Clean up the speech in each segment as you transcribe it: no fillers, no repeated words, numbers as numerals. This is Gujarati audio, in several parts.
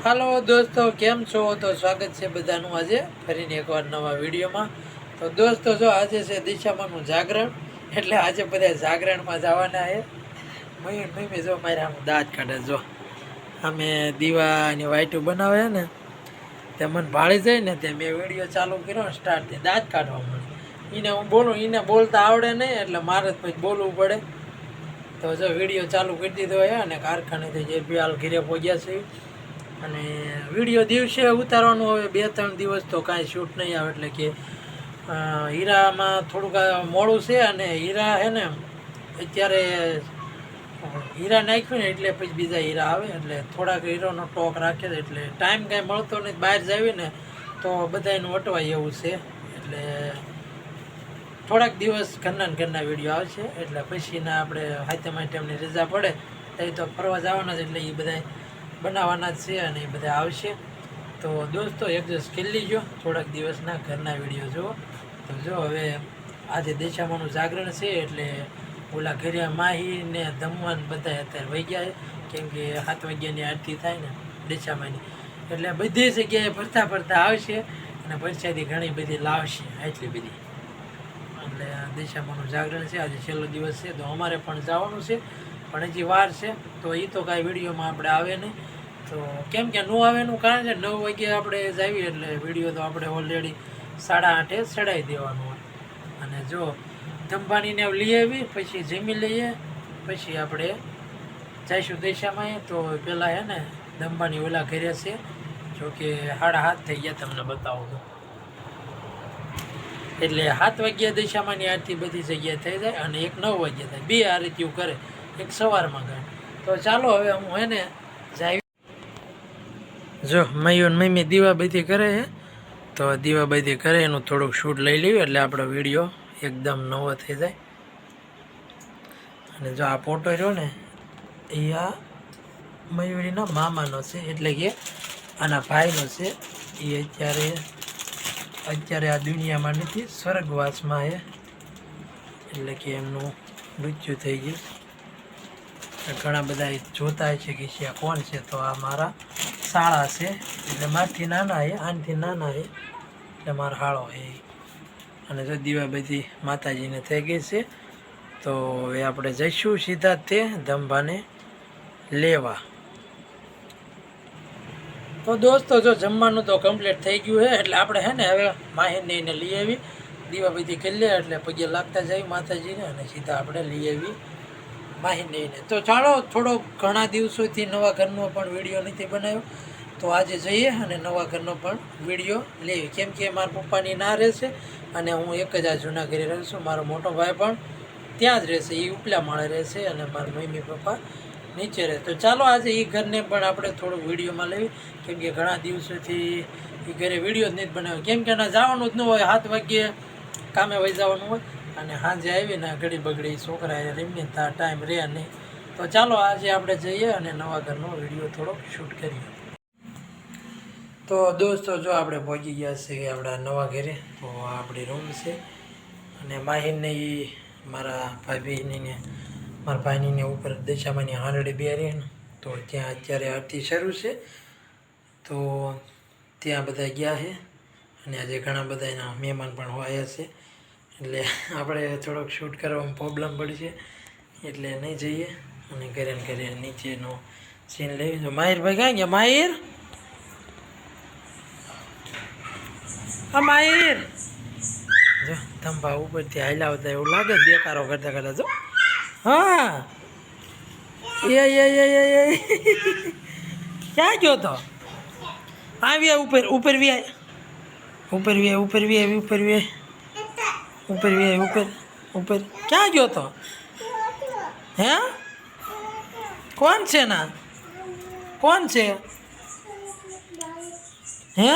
હાલો દોસ્તો, કેમ છો? તો સ્વાગત છે બધાનું આજે ફરીને એકવાર નવા વિડીયોમાં. તો દોસ્તો જો આજે છે દિશામાનું જાગરણ, એટલે આજે બધા જાગરણમાં જવાના છે. મમ્મી જો મારે આમ દાંત કાઢે, જો અમે દીવા અને વાઈટું બનાવે ને તે મને ભાળી જાય ને તે મેં વિડીયો ચાલુ કર્યો ને સ્ટાર્ટથી દાંત કાઢવા મળે. એને હું બોલું, એને બોલતા આવડે નહીં એટલે મારે જ પછી બોલવું પડે. તો જો વિડીયો ચાલુ કરી દીધો હોય અને કારખાનેથી જે બી હાલ ઘીરે પહોંચ્યા છે. અને વિડીયો દિવસે ઉતારવાનું હવે 2-3 દિવસ તો કાંઈ શૂટ નહીં આવે, એટલે કે હીરામાં થોડુંક મોડું છે. અને હીરા છે ને અત્યારે હીરા નાખ્યું ને એટલે પછી બીજા હીરા આવે, એટલે થોડાક હીરોનો ટોક રાખે છે. એટલે ટાઈમ કાંઈ મળતો નહીં, બહાર જાવી ને તો બધાનું અટવાય એવું છે. એટલે થોડાક દિવસ ઘરના વિડીયો આવશે, એટલે પછીના આપણે હાથે એમની રજા પડે તો ફરવા જવાના છે, એટલે એ બધા બનાવવાના જ છે અને એ બધા આવશે. તો દોસ્તો એડજસ્ટ કરી લીજો, થોડાક દિવસના ઘરના વિડીયો જુઓ. તો જો હવે આજે દેશામાનું જાગરણ છે, એટલે ઓલા ઘરે માહી ને ધમવાન બધા અત્યારે વહી ગયા છે, કેમ કે 7 વાગ્યાની આરતી થાય ને દેશામાની, એટલે બધી જગ્યાએ ફરતા આવશે અને પરસાદી ઘણી બધી લાવશે, આટલી બધી. એટલે દેશામાનું જાગરણ છે, આજે છેલ્લો દિવસ છે. તો અમારે પણ જવાનું છે, પણ હજી વાર છે. તો એ તો કાંઈ વિડીયોમાં આપણે આવે નહીં. તો કેમ કે ન આવેનું કારણ છે 9 વાગ્યે આપણે જાવી, એટલે વિડીયો તો આપણે ઓલરેડી 8:30 ચડાવી દેવાનો હોય. અને જો જમવાનીને લઈ આવી પછી જમી લઈએ, પછી આપણે જઈશું દેશામાં. તો પહેલાં હે ને દંબાની ઓલા ઘરે છે, જોકે 7:30 થઈ ગયા, તમને બતાવું તો. એટલે 7 વાગ્યા દિશામાંની આરતી બધી જગ્યાએ થઈ જાય અને એક 9 વાગ્યે થાય, 2 આરતીઓ કરે, એક સવારમાં કરે. તો ચાલો હવે હું હે ને જાય. જો મયુન મમ્મી દીવાબત્તી કરે છે, તો દીવાબત્તી કરે એનું થોડુંક શૂટ લઈ લેવું, એટલે આપણો વિડીયો એકદમ નવો થઈ જાય. અને જો આ ફોટો રહ્યો ને એ આ મયુરીના મામાનો છે, એટલે કે આના ભાઈનો છે. એ અત્યારે આ દુનિયામાં નથી, સ્વર્ગવાસમાં છે, એટલે કે એમનું મૃત્યુ થઈ ગયું. ઘણા બધા જોતા છે કે છે કોણ છે, તો આ મારા શાળા છે, એટલે મારથી નાના છે, આનથી નાના છે, એટલે મારા હાળો છે. અને જો દીવાબત્તી માતાજીને થઈ ગઈ છે. તો હવે આપણે જઈશું સીધા તે ધંભાને લેવા. તો દોસ્તો જો જમવાનું તો કમ્પ્લીટ થઈ ગયું છે, એટલે આપણે હે ને હવે માહીને એને લઈ આવી, દીવાબત્તી કરી લે એટલે પગે લાગતા જાય માતાજીને, અને સીધા આપણે લઈ આવી માહીને એને. તો ચાલો, થોડો ઘણા દિવસોથી નવા ઘરનો પણ વિડીયો નથી બનાવ્યો, તો આજે જઈએ અને નવા ઘરનો પણ વિડીયો લેવી, કેમ કે મારા પપ્પાની ના રહેશે અને હું એક જ આ જૂના ઘરે રહું છું. મારો મોટો ભાઈ પણ ત્યાં જ રહેશે, એ ઉપલા માળે રહેશે, અને મારા મમ્મી પપ્પા નીચે રહે. તો ચાલો આજે એ ઘરને પણ આપણે થોડુંક વિડીયોમાં લેવી, કેમ કે ઘણા દિવસોથી એ ઘરે વિડીયો જ નથી બનાવ્યો, કેમ કે એના જવાનું જ ન હોય, 7 વાગ્યે કામે વહી જવાનું હોય, અને સાંજે આવીને ઘડી બગડી છોકરા રમીને ત્યાં ટાઈમ રહે નહીં. તો ચાલો આજે આપણે જઈએ અને નવા ઘરનો વિડીયો થોડોક શૂટ કરીએ. તો દોસ્તો જો આપણે પહોંચી ગયા છીએ આપણા નવા ઘરે. તો આ આપણી રૂમ છે, અને માહીને એ મારા ભાઈની ઉપર દશામાની હાંડળી બેરી ને, તો ત્યાં અત્યારે આરતી શરૂ છે. તો ત્યાં બધા ગયા છે, અને આજે ઘણા બધા એના મહેમાન પણ આવ્યા છે, એટલે આપણે થોડોક શૂટ કરવામાં પ્રોબ્લેમ પડશે, એટલે નહીં જઈએ. અને ઘરે નીચેનો સીન લઈ. જો માહિરભાઈ ક્યાં ગયા? માહિર, હા માહિર, જો ધંભા ઉપરથી હાલ્યા આવતા એવું લાગે, દેખારો કરતા જો. હા એ ક્યાં ગયો તો? આવ્યા ઉપર ક્યાં ગયો તો? હે કોણ છે ના? કોણ છે? હે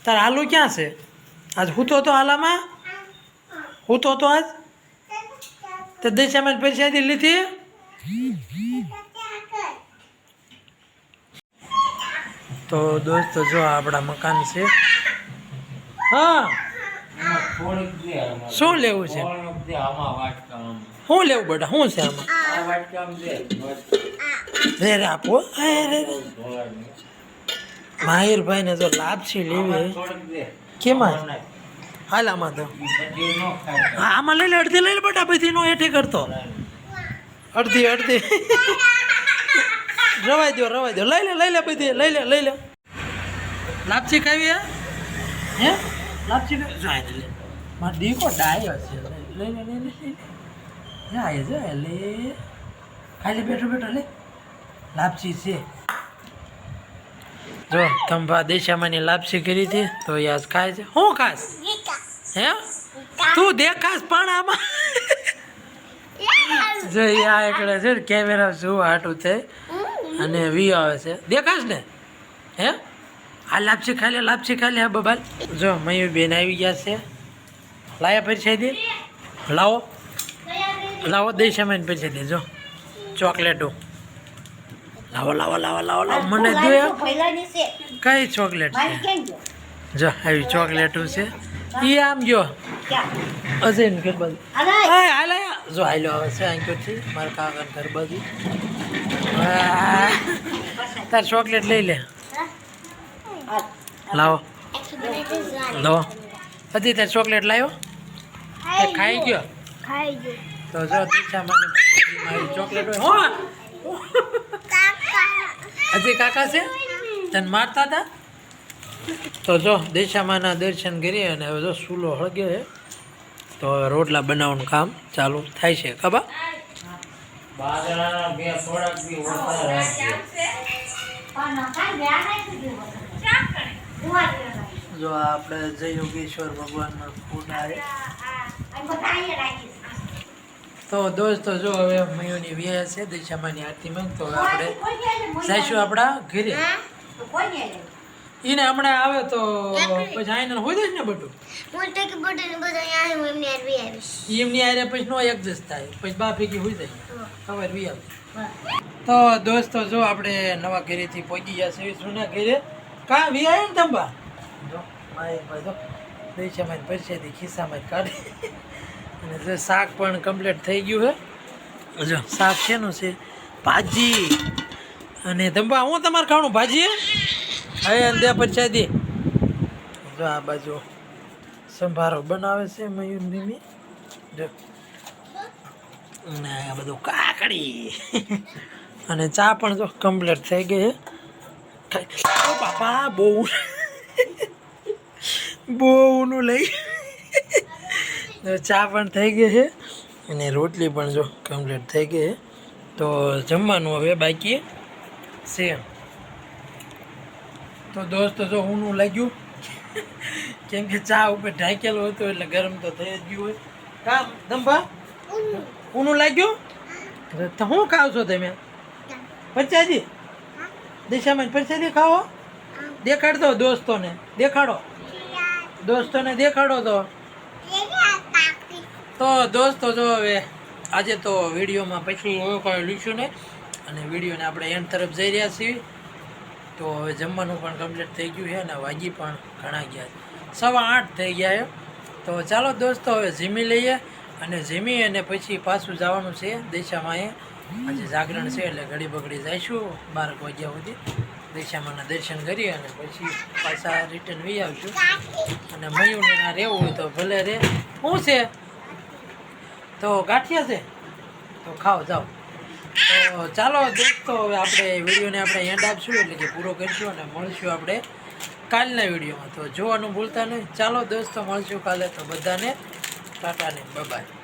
તાર હાલું ક્યાં છે? આજ હૂતો તો હાલામાં હૂતો તો આજ તો દશામાં પરસાદી લીધી. તો દોસ્તો જો આપણા મકાન છે. હા શું લેવું છે? શું લેવું બેટા? શું છે આમાં? રે રે આપો માહિરભાઈ ને તો લાપસી લેવી કેમાં હાલ આમાં તો હા આમાં લઈ લે અડધી લઈ લે બટા બધી નો એઠી કરતો અડધી રવાઈ દો લઈ લે બધી લઈ લે લાપસી ખાવી હે લાપસી જાય લે માર દીકો ડાયો છે લઈ જાય લે ખાલી બેઠો લે લાપસી છે જો કંભા દેશામાંની લાપસી કરી હતી તો યાદ ખાય છે હું ખાસ હે તું દેખાશ પણ આમાં જો આ એકડે છે ને કેમેરા શું હાટું છે અને વી આવે છે દેખાશ ને હે આ લાપસી ખાઈ લે હા બબાલ જો મયુરબેન આવી ગયા છે લાયા પરિચય દે લાવો દેશામાં પરિચય દે જો ચોકલેટો લાવો મને દે કઈ ચોકલેટ છે જો આવી ચોકલેટો છે ઈ આમ જો અજય ને ઘર બાજુ જો હાલો આવે છે આંક્યોથી મારા કાકા ઘર બાજુ તાર ચોકલેટ લઈ લે લાવો હજી તાર ચોકલેટ લાવ્યો ખાઈ ગયો તો જો દીક્ષામાં મારી ચોકલેટ હોય હજી કાકા છે તને મારતા હતા તો જો દેશામાના દર્શન કરી અને હવે જો સૂલો હળગે છે તો હવે રોટલા બનાવવાનું કામ ચાલુ થાય છે ખબર જો આપણે જય યોગેશ્વર ભગવાનનો ફૂડ આવે તો દોસ્તો જો હવે મયુની વ્યાહ છે દિશામાની આરતીમાં તો હવે આપણે જઈશું આપણા ઘરે એને હમણાં આવે તો પછી આઈને હોય દઈશ ને બધું એમની આરે પછી નો એડજસ્ટ થાય પછી બા ભેગી હોય જાય ખબર વી આવે તો દોસ્તો જો આપણે નવા ઘરેથી પહોંચી ગયા છે જૂના ઘરે કાં વી આવે ને તંબા જો ભાઈ જો દેશામાં પૈસાથી ખિસ્સામાં કાઢી અને જો શાક પણ કમ્પ્લીટ થઈ ગયું છે જો શાક શેનું છે ભાજી અને તંબા હું તમારે ખાવાનું ભાજી હવે અંધે પરસાદી જો આ બાજુ સંભારો બનાવે છે મયુર મમ્મી જો અને આ બધું કાકડી અને ચા પણ જો કમ્પ્લીટ થઈ ગઈ છે બાપા બહુનું લઈ ચા પણ થઈ ગઈ છે અને રોટલી પણ જો કમ્પ્લીટ થઈ ગઈ છે તો જમવાનું હવે બાકી છે તો દોસ્તો જો ઊનું લાગ્યું કેમ કે ચા ઉપર ઢાંકેલો હતો એટલે ગરમ તો થઈ જ ગયું હોય કામ દંભા ઊનું લાગ્યું તો શું ખાવ છો તમે પરસાદી દિશામાં પરસાદી ખાઓ દેખાડતો દોસ્તોને દેખાડો તો દોસ્તો જો હવે આજે તો વિડીયોમાં પછી કોઈ લીધું નહીં અને વિડીયોને આપણે એન્ડ તરફ જઈ રહ્યા છીએ તો હવે જમવાનું પણ કમ્પ્લીટ થઈ ગયું છે અને વાગી પણ ઘણા ગયા 8:15 થઈ ગયા છે તો ચાલો દોસ્તો હવે જમી લઈએ અને જમી અને પછી પાછું જવાનું છે દિશામાં આજે જાગરણ છે એટલે ઘડી બગડી જઈશું 12 વાગ્યા સુધી દિશામાંના દર્શન કરી અને પછી પાછા રિટર્ન વી આવશું અને મયુરને ના રહેવું હોય તો ભલે રે શું છે તો ગાંઠિયા છે તો ખાઓ જાઓ તો ચાલો દોસ્તો હવે આપણે વિડીયોને આપણે એન્ડ આપશું એટલે કે પૂરો કરીશું અને મળશું આપણે કાલના વિડીયોમાં તો જોવાનું ભૂલતા નહીં ચાલો દોસ્તો મળશું કાલે તો બધાને ટાટા ને બાય.